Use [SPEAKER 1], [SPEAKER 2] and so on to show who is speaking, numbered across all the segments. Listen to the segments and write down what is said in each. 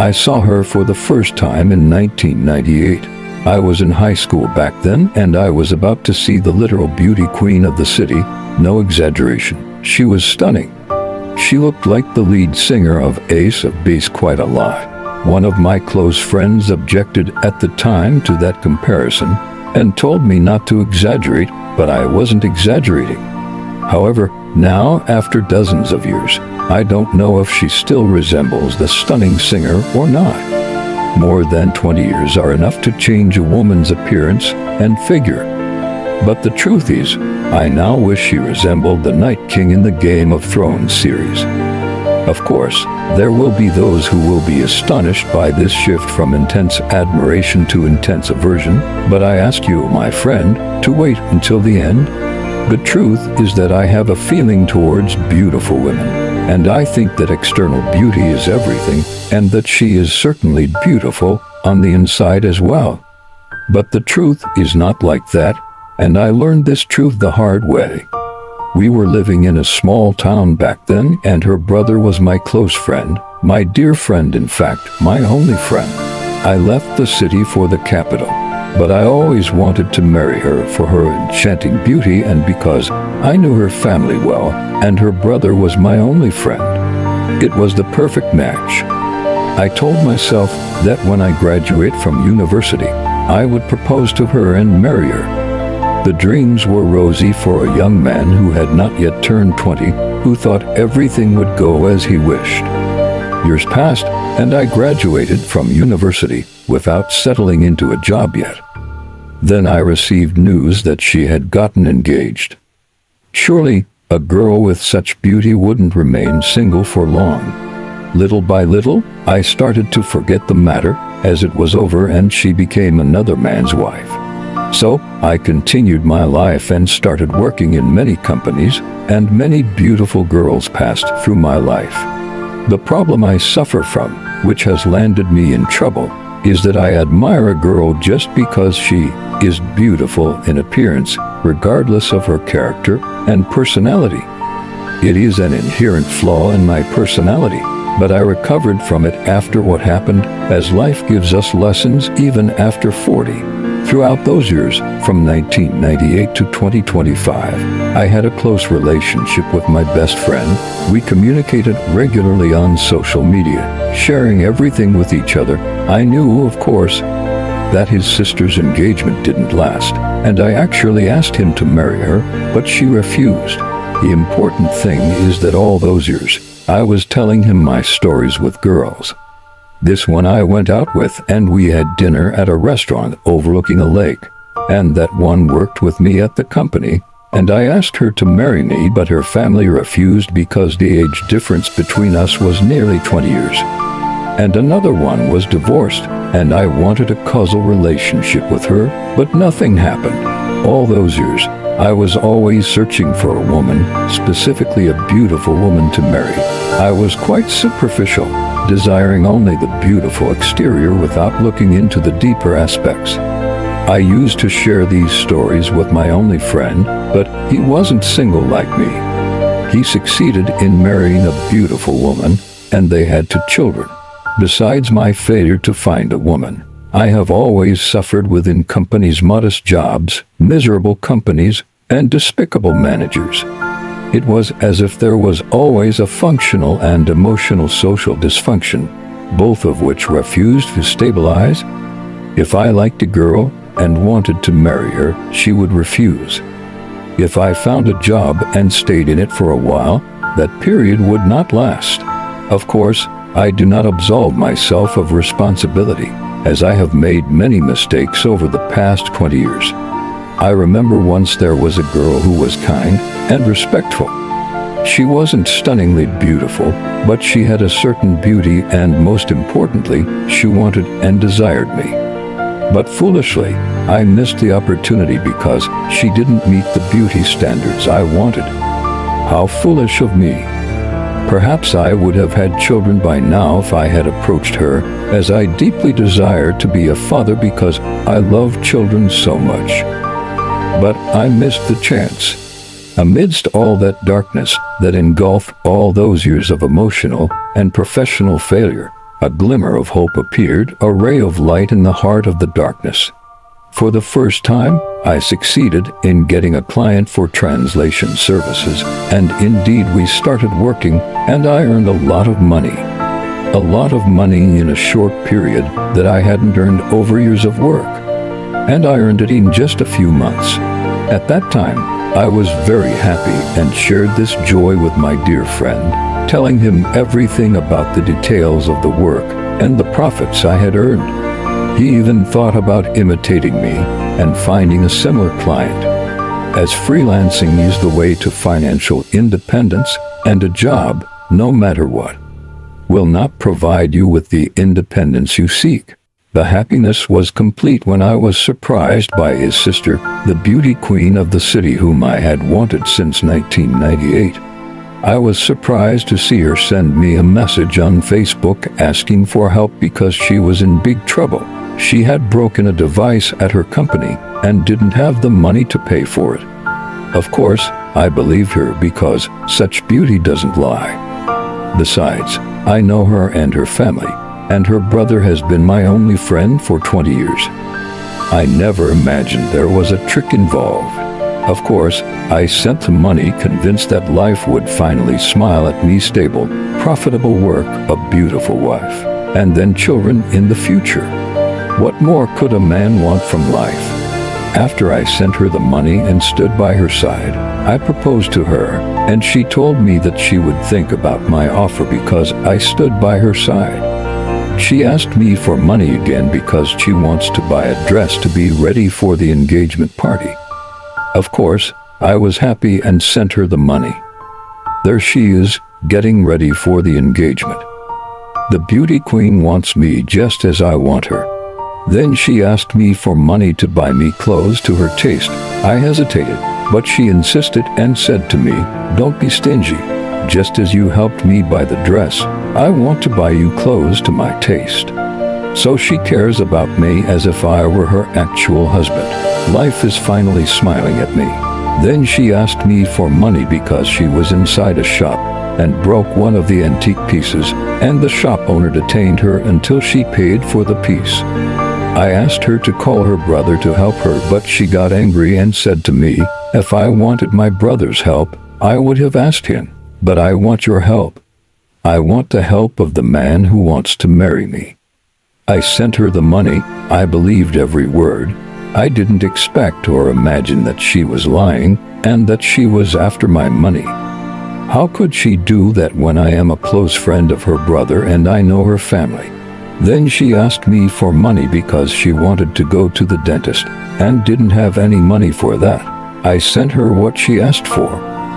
[SPEAKER 1] I saw her for the first time in 1998. I was in high school back then, and I was about to see the literal beauty queen of the city. No exaggeration. She was stunning. She looked like the lead singer of Ace of Base quite a lot. One of my close friends objected at the time to that comparison and told me not to exaggerate, but I wasn't exaggerating. However, now, after dozens of years, I don't know if she still resembles the stunning singer or not. More than 20 years are enough to change a woman's appearance and figure. But the truth is, I now wish she resembled the Night King in the Game of Thrones series. Of course, there will be those who will be astonished by this shift from intense admiration to intense aversion, but I ask you, my friend, to wait until the end. The truth is that I have a feeling towards beautiful women, and I think that external beauty is everything, and that she is certainly beautiful on the inside as well. But the truth is not like that, and I learned this truth the hard way. We were living in a small town back then, and her brother was my close friend, my dear friend, in fact, my only friend. I left the city for the capital, but I always wanted to marry her for her enchanting beauty and because I knew her family well, and her brother was my only friend. It was the perfect match. I told myself that when I graduate from university, I would propose to her and marry her. The dreams were rosy for a young man who had not yet turned 20, who thought everything would go as he wished. Years passed, and I graduated from university without settling into a job yet. Then I received news that she had gotten engaged. Surely, a girl with such beauty wouldn't remain single for long. Little by little, I started to forget the matter, as it was over and she became another man's wife. So, I continued my life and started working in many companies, and many beautiful girls passed through my life. The problem I suffer from, which has landed me in trouble, is that I admire a girl just because she is beautiful in appearance, regardless of her character and personality. It is an inherent flaw in my personality, but I recovered from it after what happened, as life gives us lessons even after 40. Throughout those years, from 1998 to 2025, I had a close relationship with my best friend. We communicated regularly on social media, sharing everything with each other. I knew, of course, that his sister's engagement didn't last, and I actually asked him to marry her, but she refused. The important thing is that all those years, I was telling him my stories with girls. This one I went out with, and we had dinner at a restaurant overlooking a lake, and that one worked with me at the company, and I asked her to marry me, but her family refused because the age difference between us was nearly 20 years. And another one was divorced, and I wanted a causal relationship with her, but nothing happened. All those years, I was always searching for a woman, specifically a beautiful woman to marry. I was quite superficial, desiring only the beautiful exterior without looking into the deeper aspects. I used to share these stories with my only friend, but he wasn't single like me. He succeeded in marrying a beautiful woman, and they had 2 children. Besides my failure to find a woman, I have always suffered within companies' modest jobs, miserable companies, and despicable managers. It was as if there was always a functional and emotional social dysfunction, both of which refused to stabilize. If I liked a girl and wanted to marry her, she would refuse. If I found a job and stayed in it for a while, that period would not last. Of course, I do not absolve myself of responsibility, as I have made many mistakes over the past 20 years. I remember once there was a girl who was kind and respectful. She wasn't stunningly beautiful, but she had a certain beauty, and most importantly, she wanted and desired me. But foolishly, I missed the opportunity because she didn't meet the beauty standards I wanted. How foolish of me. Perhaps I would have had children by now if I had approached her, as I deeply desired to be a father because I love children so much. But I missed the chance. Amidst all that darkness that engulfed all those years of emotional and professional failure, A glimmer of hope appeared, a ray of light in the heart of the darkness. For the first time, I succeeded in getting a client for translation services, and indeed we started working, and I earned a lot of money. A lot of money in a short period that I hadn't earned over years of work. And I earned it in just a few months. At that time, I was very happy and shared this joy with my dear friend, telling him everything about the details of the work and the profits I had earned. He even thought about imitating me and finding a similar client, as freelancing is the way to financial independence, and a job, no matter what, will not provide you with the independence you seek. The happiness was complete when I was surprised by his sister, the beauty queen of the city whom I had wanted since 1998. I was surprised to see her send me a message on Facebook asking for help because she was in big trouble. She had broken a device at her company and didn't have the money to pay for it. Of course, I believed her because such beauty doesn't lie. Besides, I know her and her family, and her brother has been my only friend for 20 years. I never imagined there was a trick involved. Of course, I sent the money convinced that life would finally smile at me, stable, profitable work, a beautiful wife, and then children in the future. What more could a man want from life? After I sent her the money and stood by her side, I proposed to her, and she told me that she would think about my offer because I stood by her side. She asked me for money again because she wants to buy a dress to be ready for the engagement party. Of course, I was happy and sent her the money. There she is, getting ready for the engagement. The beauty queen wants me just as I want her. Then she asked me for money to buy me clothes to her taste. I hesitated, but she insisted and said to me, "Don't be stingy. Just as you helped me buy the dress, I want to buy you clothes to my taste." So she cares about me as if I were her actual husband. Life is finally smiling at me. Then she asked me for money because she was inside a shop and broke one of the antique pieces, and the shop owner detained her until she paid for the piece. I asked her to call her brother to help her, but she got angry and said to me, "If I wanted my brother's help, I would have asked him. But I want your help. I want the help of the man who wants to marry me." I sent her the money. I believed every word. I didn't expect or imagine that she was lying and that she was after my money. How could she do that when I am a close friend of her brother and I know her family? Then she asked me for money because she wanted to go to the dentist and didn't have any money for that. I sent her what she asked for.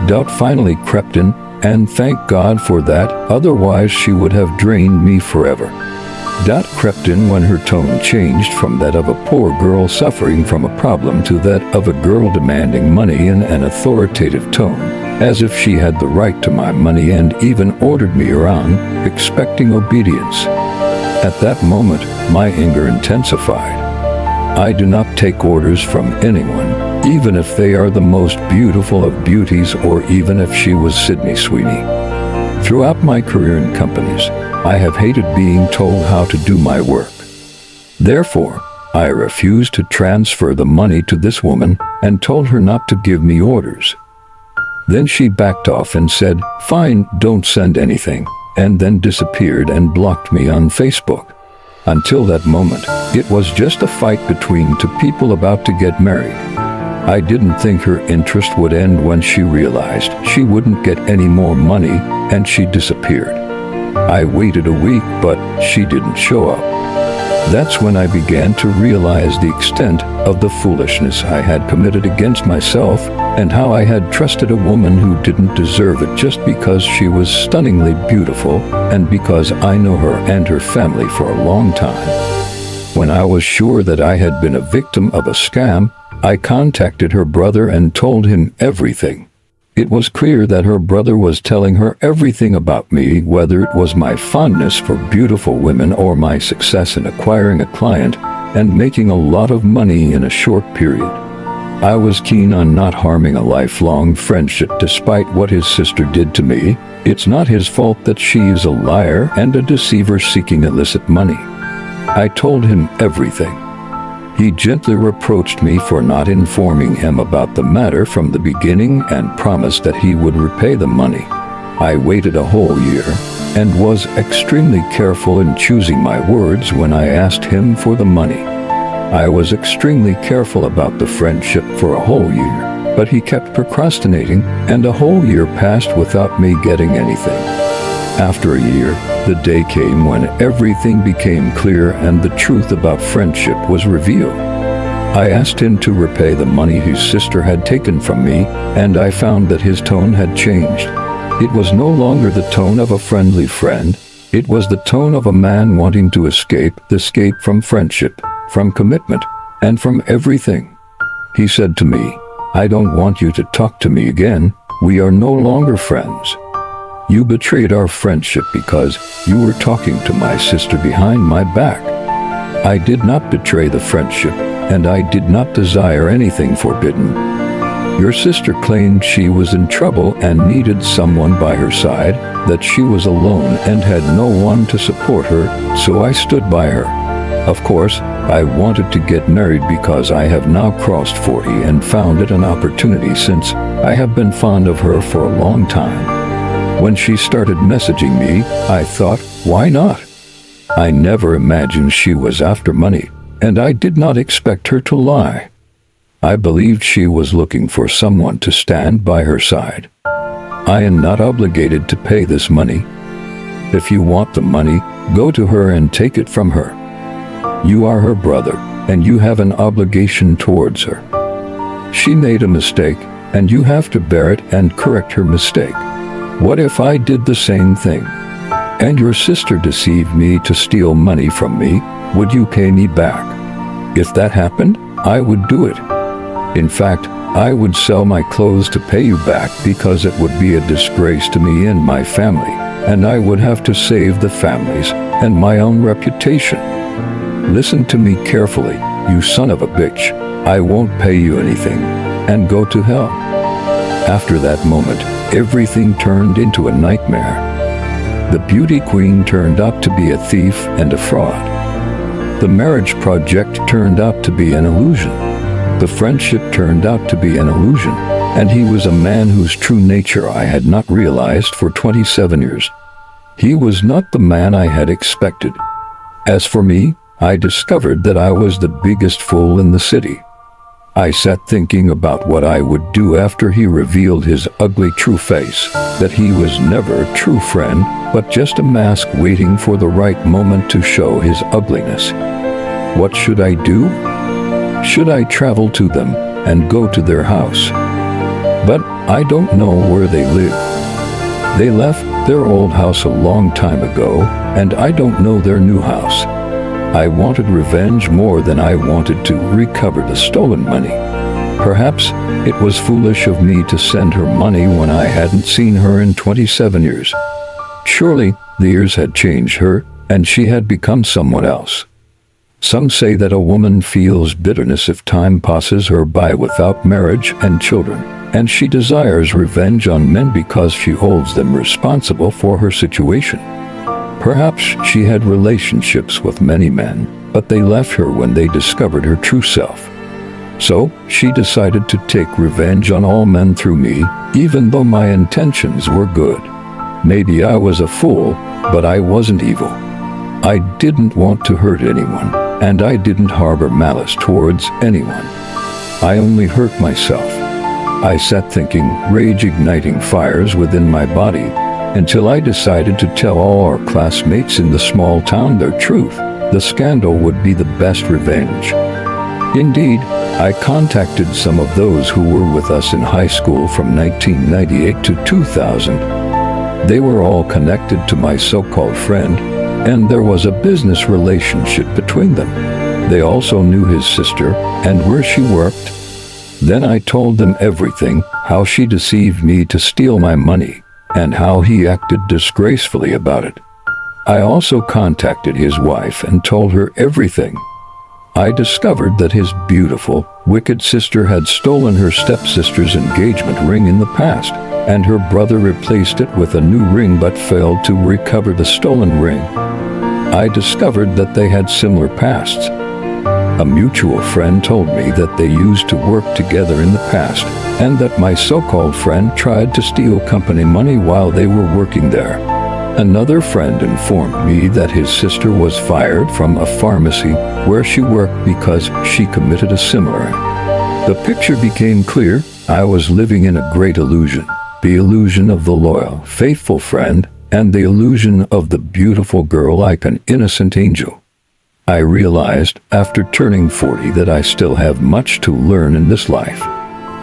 [SPEAKER 1] Doubt finally crept in, and thank God for that, otherwise she would have drained me forever. Doubt crept in when her tone changed from that of a poor girl suffering from a problem to that of a girl demanding money in an authoritative tone, as if she had the right to my money, and even ordered me around, expecting obedience. At that moment, my anger intensified. I do not take orders from anyone, even if they are the most beautiful of beauties, or even if she was Sydney Sweeney. Throughout my career in companies, I have hated being told how to do my work. Therefore, I refused to transfer the money to this woman and told her not to give me orders. Then she backed off and said, "Fine, don't send anything," and then disappeared and blocked me on Facebook. Until that moment, it was just a fight between two people about to get married. I didn't think her interest would end when she realized she wouldn't get any more money, and she disappeared. I waited a week, but she didn't show up. That's when I began to realize the extent of the foolishness I had committed against myself, and how I had trusted a woman who didn't deserve it just because she was stunningly beautiful, and because I know her and her family for a long time. When I was sure that I had been a victim of a scam, I contacted her brother and told him everything. It was clear that her brother was telling her everything about me, whether it was my fondness for beautiful women or my success in acquiring a client and making a lot of money in a short period. I was keen on not harming a lifelong friendship despite what his sister did to me. It's not his fault that she is a liar and a deceiver seeking illicit money. I told him everything. He gently reproached me for not informing him about the matter from the beginning and promised that he would repay the money. I waited a whole year and was extremely careful in choosing my words when I asked him for the money. I was extremely careful about the friendship for a whole year, but he kept procrastinating, and a whole year passed without me getting anything. After a year, the day came when everything became clear and the truth about friendship was revealed. I asked him to repay the money his sister had taken from me, and I found that his tone had changed. It was no longer the tone of a friendly friend. It was the tone of a man wanting to escape from friendship, from commitment, and from everything. He said to me, "I don't want you to talk to me again. We are no longer friends. You betrayed our friendship because you were talking to my sister behind my back." I did not betray the friendship, and I did not desire anything forbidden. Your sister claimed she was in trouble and needed someone by her side, that she was alone and had no one to support her, so I stood by her. Of course, I wanted to get married because I have now crossed 40 and found it an opportunity since I have been fond of her for a long time. When she started messaging me, I thought, why not? I never imagined she was after money, and I did not expect her to lie. I believed she was looking for someone to stand by her side. I am not obligated to pay this money. If you want the money, go to her and take it from her. You are her brother, and you have an obligation towards her. She made a mistake, and you have to bear it and correct her mistake. What if I did the same thing? And your sister deceived me to steal money from me? Would you pay me back? If that happened, I would do it. In fact, I would sell my clothes to pay you back because it would be a disgrace to me and my family, and I would have to save the families and my own reputation. Listen to me carefully, you son of a bitch. I won't pay you anything, and go to hell. After that moment, everything turned into a nightmare. The beauty queen turned out to be a thief and a fraud. The marriage project turned out to be an illusion. The friendship turned out to be an illusion, and he was a man whose true nature I had not realized for 27 years. He was not the man I had expected. As for me, I discovered that I was the biggest fool in the city. I sat thinking about what I would do after he revealed his ugly true face, that he was never a true friend, but just a mask waiting for the right moment to show his ugliness. What should I do? Should I travel to them and go to their house? But I don't know where they live. They left their old house a long time ago, and I don't know their new house. I wanted revenge more than I wanted to recover the stolen money. Perhaps it was foolish of me to send her money when I hadn't seen her in 27 years. Surely the years had changed her, and she had become someone else. Some say that a woman feels bitterness if time passes her by without marriage and children, and she desires revenge on men because she holds them responsible for her situation. Perhaps she had relationships with many men, but they left her when they discovered her true self. So she decided to take revenge on all men through me, even though my intentions were good. Maybe I was a fool, but I wasn't evil. I didn't want to hurt anyone, and I didn't harbor malice towards anyone. I only hurt myself. I sat thinking, rage igniting fires within my body, until I decided to tell all our classmates in the small town their truth. The scandal would be the best revenge. Indeed, I contacted some of those who were with us in high school from 1998 to 2000. They were all connected to my so-called friend, and there was a business relationship between them. They also knew his sister and where she worked. Then I told them everything, how she deceived me to steal my money, and how he acted disgracefully about it. I also contacted his wife and told her everything. I discovered that his beautiful, wicked sister had stolen her stepsister's engagement ring in the past, and her brother replaced it with a new ring but failed to recover the stolen ring. I discovered that they had similar pasts. A mutual friend told me that they used to work together in the past, and that my so-called friend tried to steal company money while they were working there. Another friend informed me that his sister was fired from a pharmacy where she worked because she committed a similar act. The picture became clear. I was living in a great illusion. The illusion of the loyal, faithful friend, and the illusion of the beautiful girl like an innocent angel. I realized after turning 40 that I still have much to learn in this life.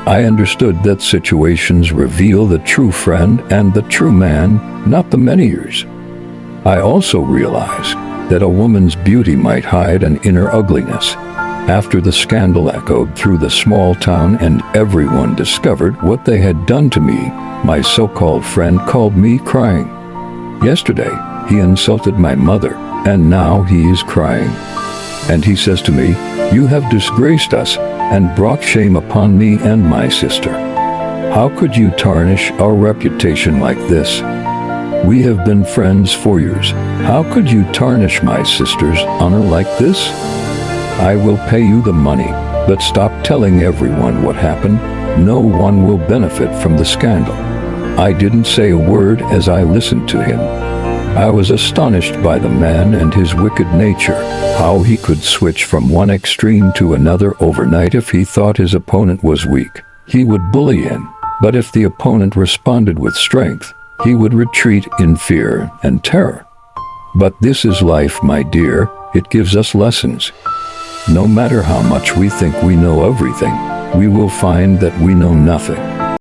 [SPEAKER 1] I understood that situations reveal the true friend and the true man, not the many years. I also realized that a woman's beauty might hide an inner ugliness. After the scandal echoed through the small town and everyone discovered what they had done to me, my so-called friend called me crying. Yesterday, he insulted my mother, and now he is crying. And he says to me, "You have disgraced us and brought shame upon me and my sister. How could you tarnish our reputation like this? We have been friends for years. How could you tarnish my sister's honor like this? I will pay you the money, but stop telling everyone what happened. No one will benefit from the scandal." I didn't say a word as I listened to him. I was astonished by the man and his wicked nature, how he could switch from one extreme to another overnight. If he thought his opponent was weak, he would bully him, but if the opponent responded with strength, he would retreat in fear and terror. But this is life, my dear. It gives us lessons. No matter how much we think we know everything, we will find that we know nothing.